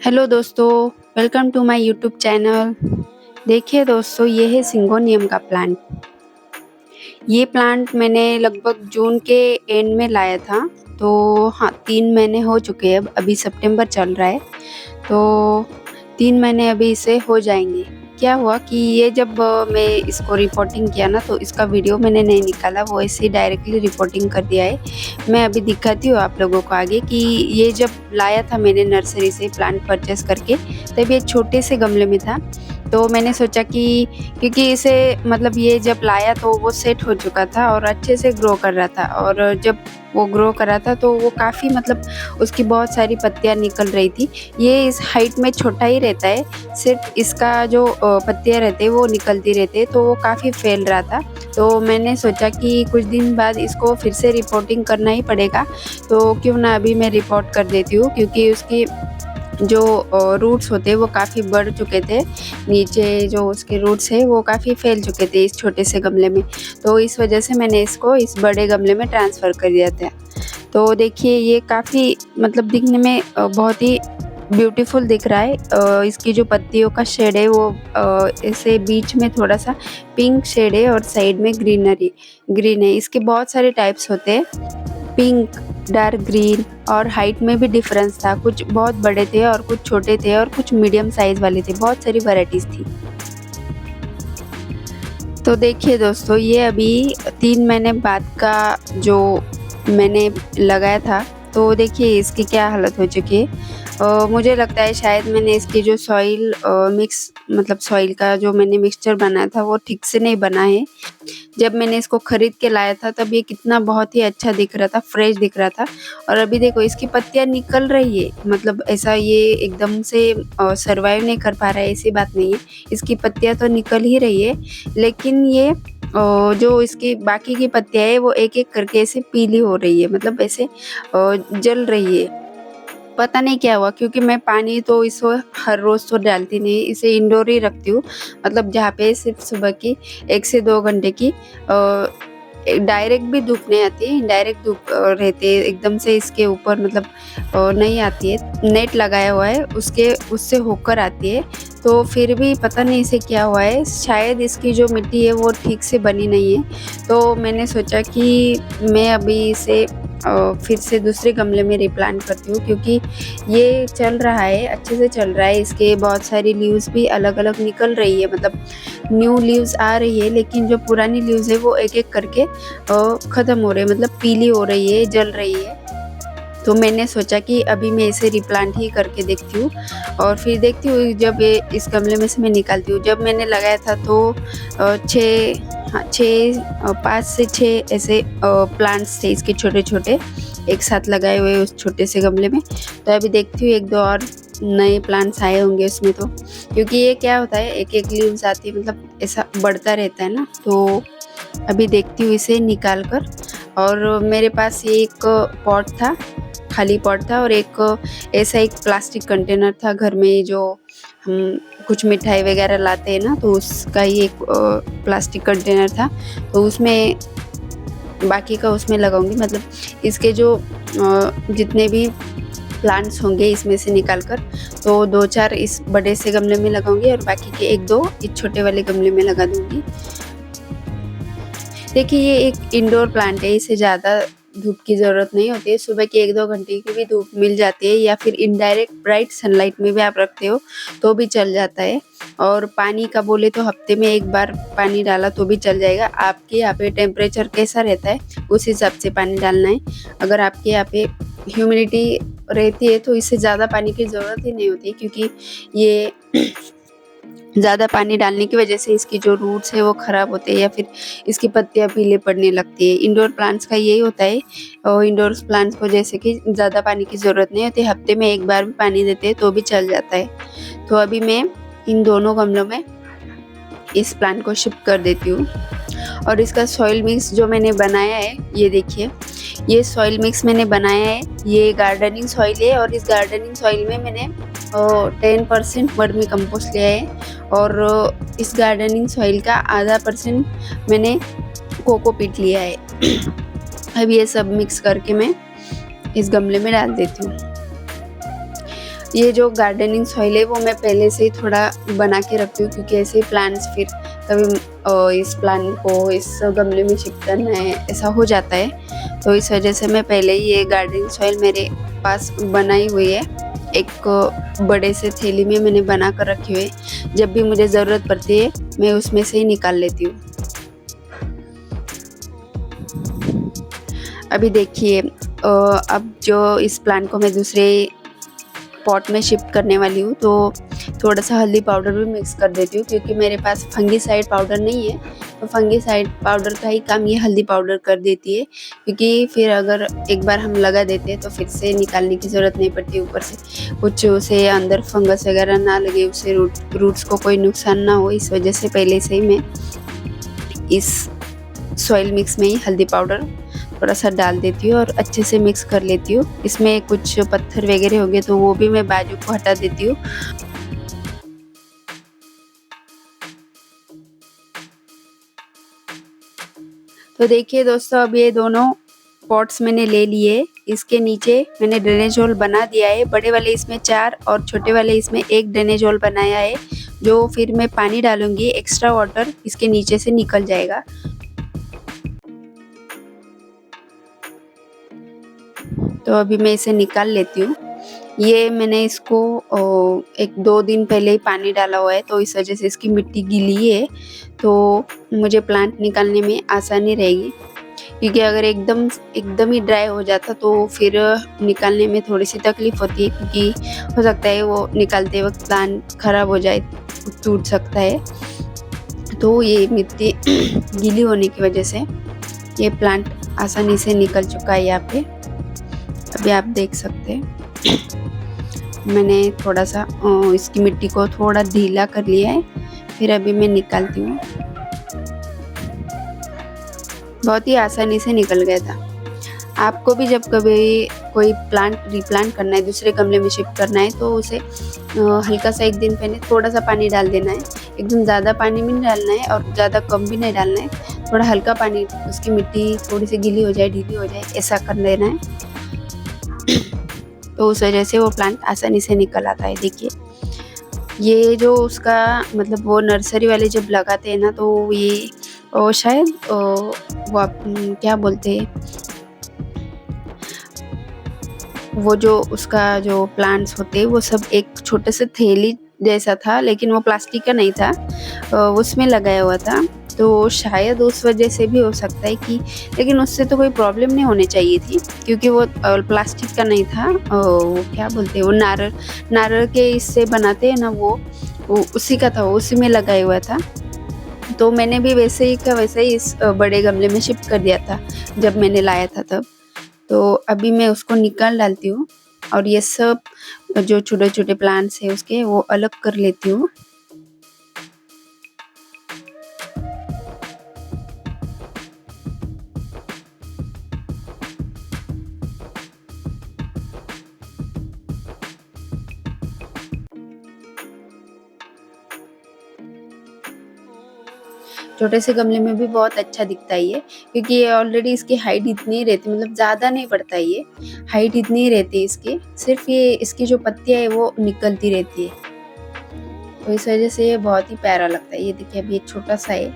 Hello दोस्तों, welcome to my YouTube channel. देखिए दोस्तों, ये है सिंगोनियम का प्लांट। ये प्लांट मैंने लगभग जून के एंड में लाया था। तो हाँ, 3 महीने हो चुके हैं। अभी सितंबर चल रहा है, तो 3 महीने अभी इसे हो जाएंगे। क्या हुआ कि ये जब मैं इसको रिपोर्टिंग किया ना, तो इसका वीडियो मैंने नहीं निकाला, वो ऐसे ही डायरेक्टली रिपोर्टिंग कर दिया है। मैं अभी दिखाती हूँ आप लोगों को आगे कि ये जब लाया था मैंने नर्सरी से प्लांट परचेस करके, तब ये छोटे से गमले में था। तो मैंने सोचा कि क्योंकि इसे मतलब ये जब लाया तो वो सेट हो चुका था और अच्छे से ग्रो कर रहा था, और जब वो ग्रो कर रहा था तो वो काफ़ी मतलब उसकी बहुत सारी पत्तियां निकल रही थी। ये इस हाइट में छोटा ही रहता है, सिर्फ इसका जो पत्तियां रहते हैं वो निकलती रहते हैं, तो वो काफ़ी फैल रहा था। तो मैंने सोचा कि कुछ दिन बाद इसको फिर से रिपोर्टिंग करना ही पड़ेगा, तो क्यों ना अभी मैं रिपोर्ट कर देती हूँ, क्योंकि उसकी जो रूट्स होते हैं वो काफ़ी बढ़ चुके थे। नीचे जो उसके रूट्स है वो काफ़ी फैल चुके थे इस छोटे से गमले में, तो इस वजह से मैंने इसको इस बड़े गमले में ट्रांसफ़र कर दिया था। तो देखिए, ये काफ़ी मतलब दिखने में बहुत ही ब्यूटीफुल दिख रहा है। इसकी जो पत्तियों का शेड है वो ऐसे बीच में थोड़ा सा पिंक शेड है और साइड में ग्रीन है। इसके बहुत सारे टाइप्स होते हैं, पिंक, डार्क ग्रीन, और हाइट में भी डिफरेंस था। कुछ बहुत बड़े थे और कुछ छोटे थे और कुछ मीडियम साइज़ वाले थे। बहुत सारी वैराइटीज़ थी। तो देखिए दोस्तों, ये अभी 3 महीने बाद का जो मैंने लगाया था, तो देखिए इसकी क्या हालत हो चुकी है। मुझे लगता है शायद मैंने इसकी जो सॉइल मिक्स मतलब सॉइल का जो मैंने मिक्सचर बनाया था वो ठीक से नहीं बना है। जब मैंने इसको खरीद के लाया था तब ये कितना बहुत ही अच्छा दिख रहा था, फ्रेश दिख रहा था, और अभी देखो इसकी पत्तियां निकल रही है। मतलब ऐसा ये एकदम से सर्वाइव नहीं कर पा रहा है, ऐसी बात नहीं है। इसकी पत्तियां तो निकल ही रही है, लेकिन ये जो इसकी बाकी की पत्तियां है वो एक एक करके ऐसे पीली हो रही है, मतलब ऐसे जल रही है। पता नहीं क्या हुआ, क्योंकि मैं पानी तो इसको हर रोज़ तो डालती नहीं, इसे इंडोर ही रखती हूँ। मतलब जहाँ पे सिर्फ सुबह की 1 से 2 घंटे की डायरेक्ट भी धूप नहीं आती है, इनडायरेक्ट धूप रहती है एकदम से इसके ऊपर, मतलब नहीं आती है। नेट लगाया हुआ है उसके, उससे होकर आती है। तो फिर भी पता नहीं इसे क्या हुआ है, शायद इसकी जो मिट्टी है वो ठीक से बनी नहीं है। तो मैंने सोचा कि मैं अभी इसे फिर से दूसरे गमले में रिप्लांट करती हूँ, क्योंकि ये चल रहा है, अच्छे से चल रहा है। इसके बहुत सारी लीव्स भी अलग-अलग निकल रही है, मतलब न्यू लीव्स आ रही है, लेकिन जो पुरानी लीव्स है वो एक-एक करके ख़त्म हो रही है, मतलब पीली हो रही है, जल रही है। तो मैंने सोचा कि अभी मैं इसे रिप्लांट ही करके देखती हूँ, और फिर देखती हूँ जब ये इस गमले में से मैं निकालती हूँ। जब मैंने लगाया था तो 5 से 6 ऐसे प्लांट्स थे इसके छोटे-छोटे, एक साथ लगाए हुए उस छोटे से गमले में। तो अभी देखती हूँ 1-2 और नए प्लांट्स आए होंगे उसमें तो, क्योंकि ये क्या होता है, एक-एक लीव्स आती है, मतलब ऐसा बढ़ता रहता है ना। तो अभी देखती हूँ इसे निकाल कर। और मेरे पास ये एक पॉट था, खाली पॉट था, और एक ऐसा एक प्लास्टिक कंटेनर था घर में, जो हम कुछ मिठाई वगैरह लाते हैं ना, तो उसका ही एक प्लास्टिक कंटेनर था। तो उसमें बाकी का उसमें लगाऊंगी, मतलब इसके जो जितने भी प्लांट्स होंगे इसमें से निकाल कर, तो 2-4 इस बड़े से गमले में लगाऊंगी और बाकी के 1-2 इस छोटे वाले गमले में लगा दूंगी। देखिए, ये एक इंडोर प्लांट है, इसे ज़्यादा धूप की ज़रूरत नहीं होती है। सुबह के 1-2 घंटे की भी धूप मिल जाती है, या फिर इनडायरेक्ट ब्राइट सनलाइट में भी आप रखते हो तो भी चल जाता है। और पानी का बोले तो हफ्ते में 1 बार पानी डाला तो भी चल जाएगा। आपके यहाँ पे टेम्परेचर कैसा रहता है उस हिसाब से पानी डालना है। अगर आपके यहाँ पे ह्यूमिडिटी रहती है तो इससे ज़्यादा पानी की ज़रूरत ही नहीं होती, क्योंकि ये ज़्यादा पानी डालने की वजह से इसकी जो रूट्स है वो ख़राब होते हैं, या फिर इसकी पत्तियाँ पीले पड़ने लगती है। इंडोर प्लांट्स का यही होता है, और इंडोर प्लांट्स को जैसे कि ज़्यादा पानी की ज़रूरत नहीं होती, हफ्ते में 1 बार भी पानी देते हैं तो भी चल जाता है। तो अभी मैं इन दोनों गमलों में इस प्लांट को शिफ्ट कर देती हूँ। और इसका सॉइल मिक्स जो मैंने बनाया है, ये देखिए, ये सॉइल मिक्स मैंने बनाया है। ये गार्डनिंग सॉइल है, और इस गार्डनिंग सॉइल में मैंने 10% वर्मी कंपोस्ट लिया है, और इस गार्डनिंग सॉइल का आधा % मैंने कोकोपीट लिया है। अब ये सब मिक्स करके मैं इस गमले में डाल देती हूँ। ये जो गार्डनिंग सॉइल है वो मैं पहले से ही थोड़ा बना के रखती हूँ, क्योंकि ऐसे प्लांट्स फिर कभी इस प्लांट को इस गमले में शिफ्ट करना है ऐसा हो जाता है। तो इस वजह से मैं पहले ही ये गार्डनिंग सॉइल मेरे पास बनाई हुई है, एक बड़े से थैली में मैंने बना कर रखी हुई है। जब भी मुझे ज़रूरत पड़ती है मैं उसमें से ही निकाल लेती हूँ। अभी देखिए अब जो इस प्लांट को मैं दूसरे पॉट में शिफ्ट करने वाली हूँ, तो थोड़ा सा हल्दी पाउडर भी मिक्स कर देती हूँ, क्योंकि मेरे पास फंगीसाइड पाउडर नहीं है। तो फंगीसाइड पाउडर का ही काम ये हल्दी पाउडर कर देती है, क्योंकि फिर अगर एक बार हम लगा देते हैं तो फिर से निकालने की ज़रूरत नहीं पड़ती। ऊपर से कुछ उसे अंदर फंगस वगैरह ना लगे, उसे रूट्स को कोई नुकसान ना हो, इस वजह से पहले से ही मैं इस सॉइल मिक्स में ही हल्दी पाउडर थोड़ा सा डाल देती हूँ और अच्छे से मिक्स कर लेती हूँ। इसमें कुछ पत्थर वगैरह हो गए तो वो भी मैं बाजू को हटा देती हूँ। तो देखिए दोस्तों, अब ये दोनों पॉट्स मैंने ले लिए। इसके नीचे मैंने ड्रेनेज होल बना दिया है। बड़े वाले इसमें 4 और छोटे वाले इसमें 1 ड्रेनेज होल बनाया है, जो फिर मैं पानी डालूंगी एक्स्ट्रा वाटर इसके नीचे से निकल जाएगा। तो अभी मैं इसे निकाल लेती हूँ। ये मैंने इसको 1-2 दिन पहले ही पानी डाला हुआ है, तो इस वजह से इसकी मिट्टी गीली है, तो मुझे प्लांट निकालने में आसानी रहेगी। क्योंकि अगर एकदम ही ड्राई हो जाता तो फिर निकालने में थोड़ी सी तकलीफ होती है, क्योंकि हो सकता है वो निकालते वक्त प्लांट खराब हो जाए, टूट सकता है। तो ये मिट्टी गीली होने की वजह से ये प्लांट आसानी से निकल चुका है यहाँ पे। अभी आप देख सकते हैं मैंने थोड़ा सा इसकी मिट्टी को थोड़ा ढीला कर लिया है। फिर अभी मैं निकालती हूँ। बहुत ही आसानी से निकल गया था। आपको भी जब कभी कोई प्लांट रीप्लांट करना है, दूसरे गमले में शिफ्ट करना है, तो उसे हल्का सा 1 दिन पहले थोड़ा सा पानी डाल देना है। एकदम ज़्यादा पानी भी नहीं डालना है और ज़्यादा कम भी नहीं डालना है, थोड़ा हल्का पानी, उसकी मिट्टी थोड़ी सी गीली हो जाए, ढीली हो जाए, ऐसा कर देना है। तो उस वजह से वो प्लांट आसानी से निकल आता है। देखिए ये जो उसका मतलब वो नर्सरी वाले जब लगाते हैं ना, तो ये शायद वो क्या बोलते हैं, वो जो उसका जो प्लांट्स होते हैं वो सब एक छोटे से थैली जैसा था, लेकिन वो प्लास्टिक का नहीं था, उसमें लगाया हुआ था। तो शायद उस वजह से भी हो सकता है कि, लेकिन उससे तो कोई प्रॉब्लम नहीं होनी चाहिए थी, क्योंकि वो प्लास्टिक का नहीं था। वो क्या बोलते हैं, वो नारळ के इससे बनाते हैं ना, वो उसी का था, वो उसी में लगाया हुआ था। तो मैंने भी वैसे ही का वैसे ही इस बड़े गमले में शिफ्ट कर दिया था जब मैंने लाया था तब। तो अभी मैं उसको निकाल डालती हूँ और ये सब जो छोटे छोटे प्लांट्स है उसके वो अलग कर लेती हूँ। छोटे से गमले में भी बहुत अच्छा दिखता है ये, क्योंकि ये ऑलरेडी इसकी हाइट इतनी ही रहती, मतलब ज़्यादा नहीं बढ़ता है, ये हाइट इतनी ही रहती है इसकी, सिर्फ ये इसकी जो पत्तियाँ है वो निकलती रहती है। तो इस वजह से ये बहुत ही प्यारा लगता है। ये देखिए अभी एक छोटा सा है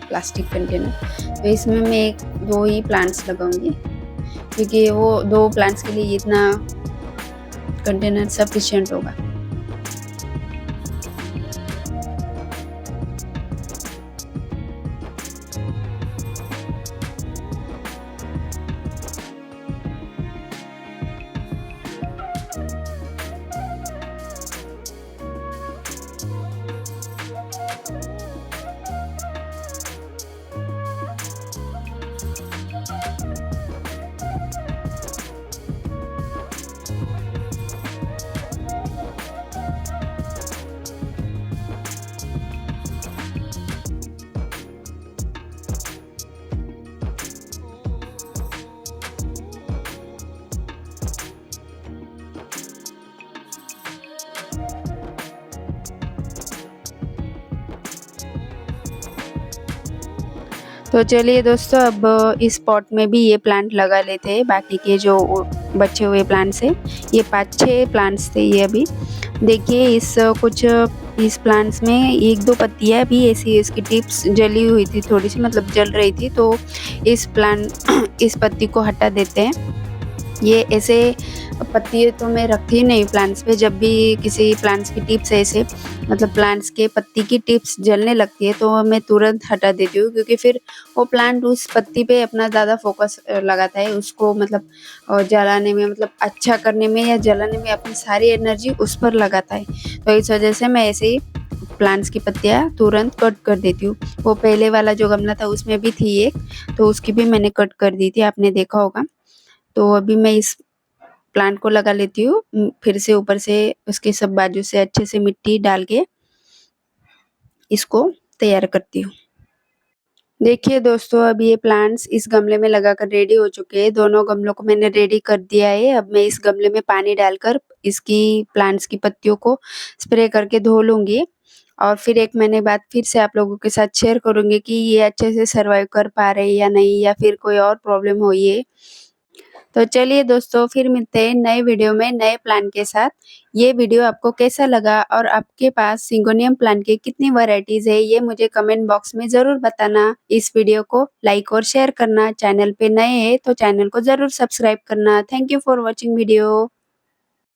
प्लास्टिक कंटेनर, तो इसमें मैं 1-2 ही प्लांट्स लगाऊंगी, क्योंकि वो 2 प्लांट्स के लिए इतना कंटेनर सफिशिएंट होगा। तो चलिए दोस्तों, अब इस पॉट में भी ये प्लांट लगा लेते हैं। बाकी के जो बचे हुए प्लांट्स है। ये 5-6 प्लांट्स थे ये अभी। देखिए इस प्लांट्स में 1-2 पत्तियाँ भी ऐसी इसकी टिप्स जली हुई थी थोड़ी-सी, मतलब जल रही थी, तो इस पत्ती को हटा देते हैं। ये ऐसे पत्ती तो मैं रखती ही नहीं प्लांट्स पे। जब भी किसी प्लांट्स की टिप्स ऐसे, मतलब प्लांट्स के पत्ती की टिप्स जलने लगती है तो मैं तुरंत हटा देती हूँ, क्योंकि फिर वो प्लांट उस पत्ती पे अपना ज़्यादा फोकस लगाता है, उसको मतलब जलाने में, मतलब अच्छा करने में या जलाने में अपनी सारी एनर्जी उस पर लगाता है। तो इस वजह से मैं ऐसे ही प्लांट्स की पत्तियाँ तुरंत कट कर देती हूँ। वो पहले वाला जो गमला था उसमें भी थी एक, तो उसकी भी मैंने कट कर दी थी, आपने देखा होगा। तो अभी मैं इस प्लांट को लगा लेती हूँ, फिर से ऊपर से उसके सब बाजू से अच्छे से मिट्टी डाल के इसको तैयार करती हूँ। देखिए दोस्तों, अब ये प्लांट्स इस गमले में लगाकर रेडी हो चुके हैं। दोनों गमलों को मैंने रेडी कर दिया है। अब मैं इस गमले में पानी डालकर इसकी प्लांट्स की पत्तियों को स्प्रे करके धो लूँगी, और फिर 1 महीने बाद फिर से आप लोगों के साथ शेयर करूँगी कि ये अच्छे से सर्वाइव कर पा रहे हैं या नहीं, या फिर कोई और प्रॉब्लम हुई है। तो चलिए दोस्तों, फिर मिलते हैं नए वीडियो में नए प्लान के साथ। ये वीडियो आपको कैसा लगा और आपके पास सिंगोनियम प्लांट की कितनी वैराइटीज़ है, ये मुझे कमेंट बॉक्स में ज़रूर बताना। इस वीडियो को लाइक और शेयर करना। चैनल पे नए हैं तो चैनल को ज़रूर सब्सक्राइब करना। Thank you for watching video.